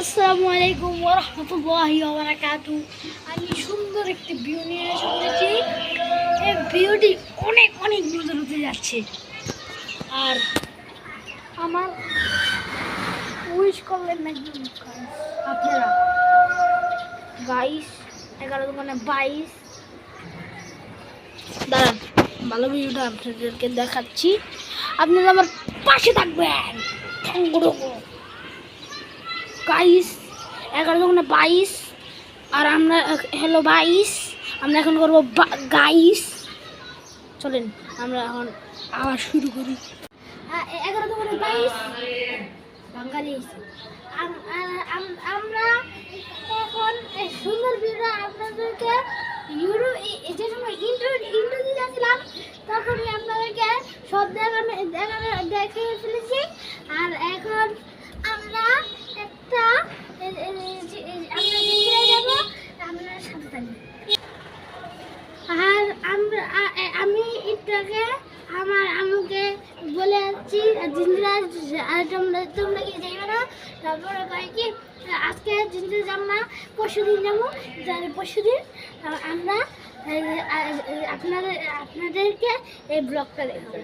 আসসালামু আলাইকুম ওয়া রাহমাতুল্লাহি ওয়া বারাকাতুহু। আমি সুন্দর একটি ভিউ নিয়ে এসেছি। এই ভিউটি অনেক অনেক দূর হতে যাচ্ছে। আর আমার উইশ করলেন নাকি আপনারা গাইস 11-22 দাঁড়ান, ভালো ভিডিওটা আপনাদেরকে দেখাচ্ছি, আপনারা আমার পাশে থাকবেন। গাইস 11-22 আর আমরা হ্যালো 22, আমরা এখন করবো গাইস। চলেন আমরা এখন আবার শুরু করি। 11-22 বাঙালি আমরা এখন সুন্দর ভিডিও আপনাদেরকে যে সময় ইন্ট্রো দিয়েছিলাম তখনই আপনাদেরকে সব দেখে ফেলেছি। আর এখন আমরা একটা আমরা সাথে থাকবো। আর আমি এটাকে আমার আম্মুকে বলে যাচ্ছি তোমরা কি যাইবে না। তারপরে কয় কি আজকে জিনিস যাব না, পরশুদিন যাবো। পরশুদিন আমরা আপনাদেরকে এই ব্লগটা দেখাবো।